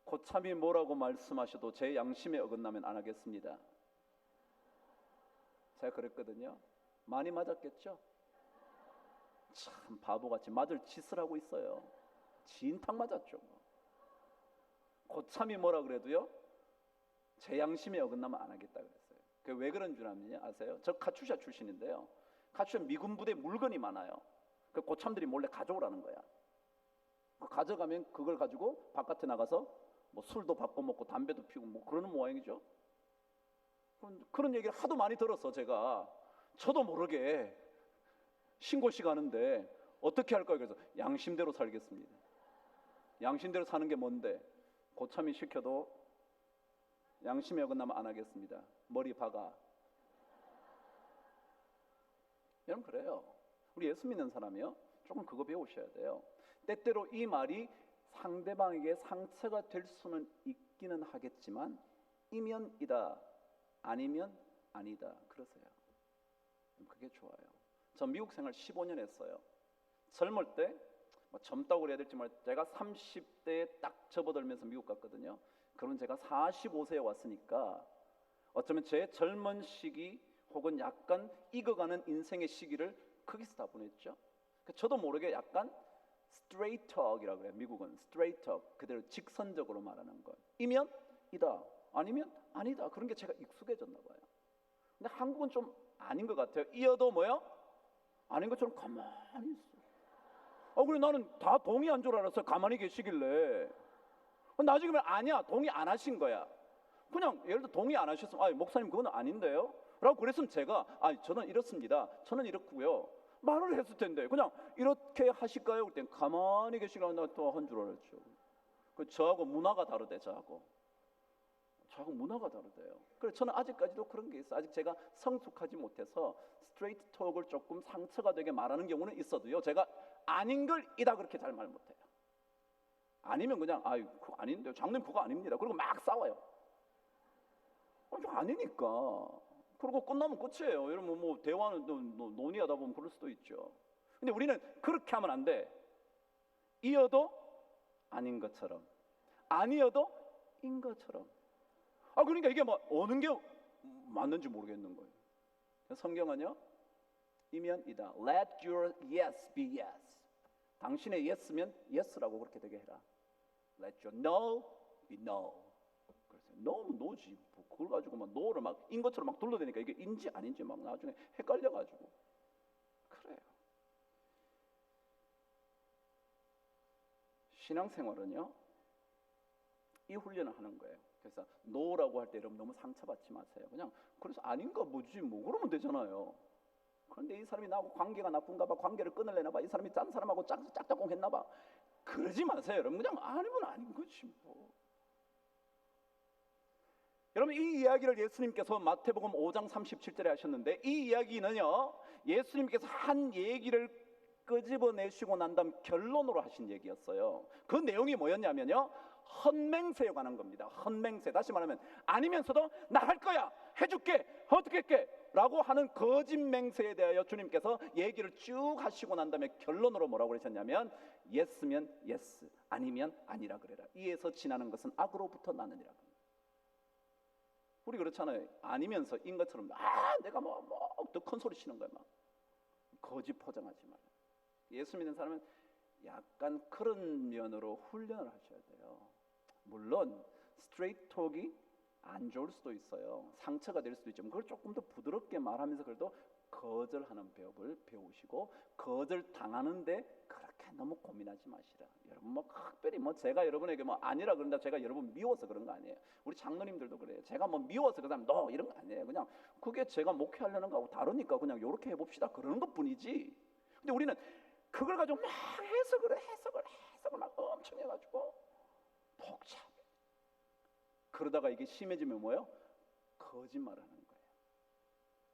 고참이 뭐라고 말씀하셔도 제 양심에 어긋나면 안 하겠습니다. 제가 그랬거든요. 많이 맞았겠죠? 참 바보같이 맞을 짓을 하고 있어요. 진탕 맞았죠. 고참이 뭐라 그래도요, 제 양심에 어긋나면 안 하겠다 그랬어요. 그게 왜 그런 줄 아세요? 저 카츄샤 출신인데요. 카츄샤 미군 부대 물건이 많아요. 그 고참들이 몰래 가져오라는 거야. 가져가면 그걸 가지고 바깥에 나가서 뭐 술도 바꿔 먹고 담배도 피우고 뭐 그러는 모양이죠. 그런 얘기를 하도 많이 들었어. 제가 저도 모르게 신고식 하는데 어떻게 할까요? 그래서 양심대로 살겠습니다. 양심대로 사는 게 뭔데? 고참이 시켜도 양심에 어긋나면 안 하겠습니다. 머리 박아. 여러분 그래요. 우리 예수 믿는 사람이요, 조금 그거 배우셔야 돼요. 때때로 이 말이 상대방에게 상처가 될 수는 있기는 하겠지만 이면 이다, 아니면 아니다 그러세요. 그게 좋아요. 저 미국 생활 15년 했어요. 젊을 때 뭐 젊다고 그래야 될지 모르겠지만 제가 30대에 딱 접어들면서 미국 갔거든요. 그러면 제가 45세에 왔으니까 어쩌면 제 젊은 시기 혹은 약간 익어가는 인생의 시기를 거기서 다 보냈죠. 저도 모르게 약간 straight talk이라고 그래요. 미국은 straight talk, 그대로 직선적으로 말하는 것. 이면 이다, 아니면 아니다. 그런 게 제가 익숙해졌나 봐요. 근데 한국은 좀 아닌 것 같아요. 이어도 뭐요? 아닌 것처럼 가만히 있어. 그래 나는 다 동의한 줄 알았어요. 가만히 계시길래. 나중에 보면 아니야, 동의 안 하신 거야. 그냥 예를 들어 동의 안 하셨으면 목사님 그건 아닌데요? 라고 그랬으면 제가 저는 이렇습니다, 저는 이렇고요 말을 했을 텐데 그냥 이렇게 하실까요? 그랬더니 가만히 계시라고 또 한 줄 알았죠. 저하고 문화가 다르대. 저하고 문화가 다르대요. 그래서 저는 아직까지도 그런 게 있어요. 아직 제가 성숙하지 못해서 스트레이트 톡을 조금 상처가 되게 말하는 경우는 있어도요, 제가 아닌 걸 이다 그렇게 잘 말 못해요. 아니면 그냥 그거 아닌데요, 장로님 그거 아닙니다, 그리고 막 싸워요. 아니니까. 그리고 끝나면 끝이에요. 여러분 뭐 대화는 논의하다 보면 그럴 수도 있죠. 근데 우리는 그렇게 하면 안 돼. 이어도 아닌 것처럼, 아니어도 인 것처럼. 그러니까 이게 뭐 어느 게 맞는지 모르겠는 거예요. 성경은요, 이면 이다. Let your yes be yes. 당신의 yes면 yes라고 그렇게 되게 해라. Let your no be no. 그래서 no면 no지. 그걸 가지고 막 no를 막 인 것처럼 막 둘러대니까 이게 인지 아닌지 막 나중에 헷갈려가지고 그래요. 신앙생활은요, 이 훈련을 하는 거예요. 그래서 no라고 할 때 여러분 너무 상처받지 마세요. 그냥 그래서 아닌가 뭐지 뭐 그러면 되잖아요. 그런데 이 사람이 나하고 관계가 나쁜가 봐, 관계를 끊을래나 봐, 이 사람이 딴 사람하고 짝짝꿍 했나 봐, 그러지 마세요. 여러분 그냥 아니면 아닌 거지 뭐. 여러분 이 이야기를 예수님께서 마태복음 5장 37절에 하셨는데, 이 이야기는요 예수님께서 한 얘기를 끄집어내시고 난 다음 결론으로 하신 얘기였어요. 그 내용이 뭐였냐면요, 헌맹세에 관한 겁니다. 헌맹세. 다시 말하면 아니면서도 나 할 거야, 해줄게, 어떻게 할게 라고 하는 거짓 맹세에 대하여 주님께서 얘기를 쭉 하시고 난 다음에 결론으로 뭐라고 그러셨냐면 예스면 예스, 아니면 아니라 그래라. 이에서 지나는 것은 악으로부터 나느니라. 우리 그렇잖아요. 아니면서 인 것처럼 내가 더 큰 소리 치는 거야. 막 거짓 포장하지 말라. 예수 믿는 사람은 약간 그런 면으로 훈련을 하셔야 돼요. 물론 스트레이트 톡이 안 좋을 수도 있어요. 상처가 될 수도 있지만 그걸 조금 더 부드럽게 말하면서 그래도 거절하는 법을 배우시고, 거절 당하는데 그렇게 너무 고민하지 마시라. 여러분 뭐 특별히 제가 여러분에게 아니라 그런다 제가 여러분 미워서 그런 거 아니에요. 우리 장로님들도 그래요. 제가 미워서 그 사람 너 이런 거 아니에요. 그냥 그게 제가 목회하려는 거하고 다르니까 그냥 이렇게 해봅시다 그러는 것 뿐이지. 근데 우리는 그걸 가지고 막 해석을 막 엄청 해가지고 복잡해. 그러다가 이게 심해지면 뭐예요? 거짓말하는 거예요.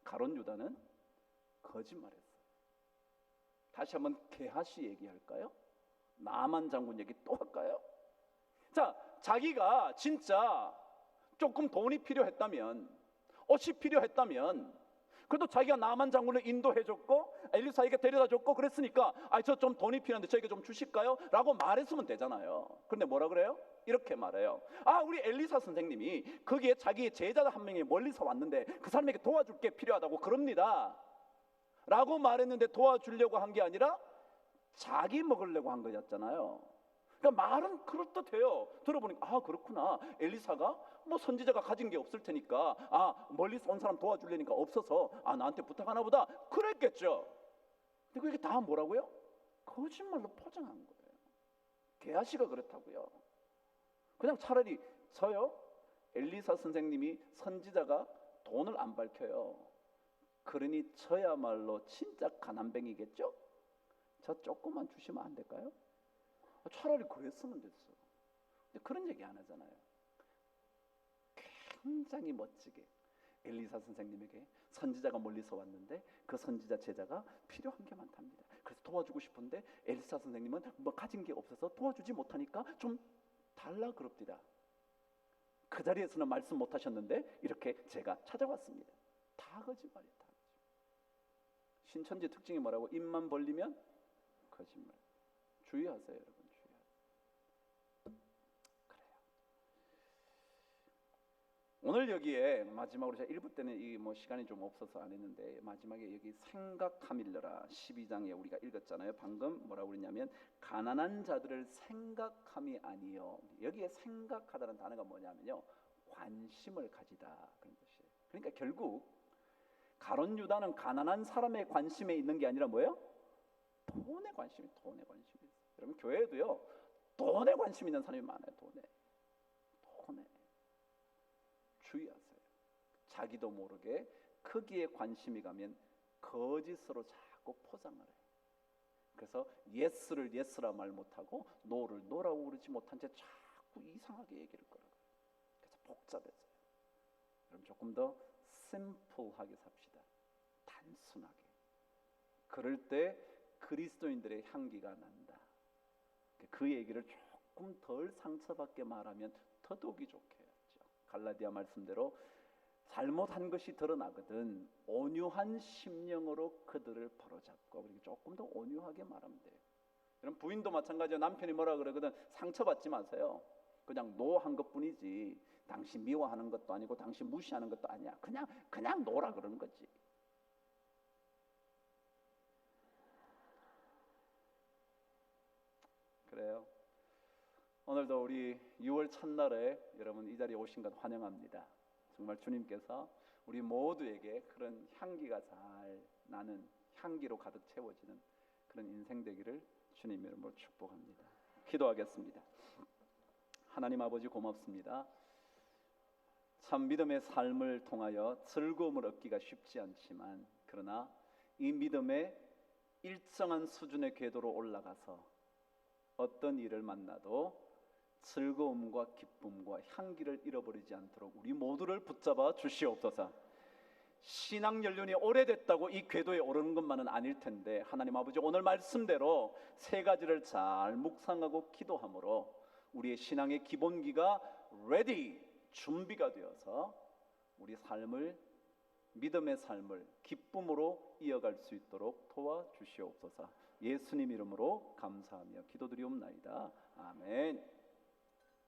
가룟 유다는 거짓말했어요. 다시 한번 게하시 얘기할까요? 나만 장군 얘기 또 할까요? 자, 자기가 진짜 조금 돈이 필요했다면, 옷이 필요했다면, 그래도 자기가 나만 장군을 인도해줬고 엘리사에게 데려다줬고 그랬으니까 저 좀 돈이 필요한데 저에게 좀 주실까요? 라고 말했으면 되잖아요. 그런데 뭐라 그래요? 이렇게 말해요. 우리 엘리사 선생님이 거기에 자기의 제자 한 명이 멀리서 왔는데 그 사람에게 도와줄 게 필요하다고 그럽니다 라고 말했는데, 도와주려고 한 게 아니라 자기 먹으려고 한 거였잖아요. 그러니까 말은 그렇듯해요. 들어보니까 그렇구나, 엘리사가 선지자가 가진 게 없을 테니까 멀리서 온 사람 도와주려니까 없어서 나한테 부탁하나 보다 그랬겠죠. 근데 그게 다 뭐라고요? 거짓말로 포장한 거예요. 게하시가 그렇다고요. 그냥 차라리 저요, 엘리사 선생님이 선지자가 돈을 안 밝혀요. 그러니 저야말로 진짜 가난뱅이겠죠? 저 조금만 주시면 안 될까요? 차라리 그랬으면 됐어. 근데 그런 얘기 안 하잖아요. 굉장히 멋지게 엘리사 선생님에게 선지자가 멀리서 왔는데 그 선지자 제자가 필요한 게 많답니다. 그래서 도와주고 싶은데 엘리사 선생님은 가진 게 없어서 도와주지 못하니까 좀 달라 그럽디다. 그 자리에서는 말씀 못 하셨는데 이렇게 제가 찾아왔습니다. 다 거짓말이에요. 다 거짓말. 신천지 특징이 뭐라고? 입만 벌리면 거짓말. 주의하세요, 여러분. 주의하세요. 그래요. 오늘 여기에 마지막으로 제가 1부 때는 이 시간이 좀 없어서 안 했는데 마지막에 여기 생각함일러라 12장에 우리가 읽었잖아요. 방금 뭐라고 그랬냐면 가난한 자들을 생각함이 아니요. 여기에 생각하다는 단어가 뭐냐면요, 관심을 가지다 그런 뜻이에요. 그러니까 결국 가룟 유다는 가난한 사람의 관심에 있는 게 아니라 뭐예요? 돈에 관심이 있어요. 여러분 교회에도요 돈에 관심 있는 사람이 많아요. 돈에 주의하세요. 자기도 모르게 거기에 관심이 가면 거짓으로 자꾸 포장을 해요. 그래서 예스를 예스라 말 못하고 노를 노라고 그러지 못한 채 자꾸 이상하게 얘기를 거라고요. 그래서 복잡해져요. 그럼 조금 더 심플하게 삽시다. 단순하게. 그럴 때 그리스도인들의 향기가 난다. 그 얘기를 조금 덜 상처받게 말하면 더더욱이 좋게 해야죠. 갈라디아 말씀대로 잘못한 것이 드러나거든 온유한 심령으로 그들을 바로잡고, 그리고 조금 더 온유하게 말하면 돼요. 여러분 부인도 마찬가지예요. 남편이 뭐라 그러거든 상처받지 마세요. 그냥 노한 것뿐이지 당신 미워하는 것도 아니고 당신 무시하는 것도 아니야. 그냥 노라 그러는 거지. 그래요. 오늘도 우리 6월 첫날에 여러분 이 자리에 오신 것 환영합니다. 정말 주님께서 우리 모두에게 그런 향기가 잘 나는, 향기로 가득 채워지는 그런 인생 되기를 주님 이름으로 축복합니다. 기도하겠습니다. 하나님 아버지 고맙습니다. 참 믿음의 삶을 통하여 즐거움을 얻기가 쉽지 않지만, 그러나 이 믿음의 일정한 수준의 궤도로 올라가서 어떤 일을 만나도 즐거움과 기쁨과 향기를 잃어버리지 않도록 우리 모두를 붙잡아 주시옵소서. 신앙 연륜이 오래됐다고 이 궤도에 오르는 것만은 아닐 텐데 하나님 아버지 오늘 말씀대로 세 가지를 잘 묵상하고 기도함으로 우리의 신앙의 기본기가 ready, 준비가 되어서 우리 삶을, 믿음의 삶을 기쁨으로 이어갈 수 있도록 도와주시옵소서. 예수님 이름으로 감사하며 기도드리옵나이다. 아멘.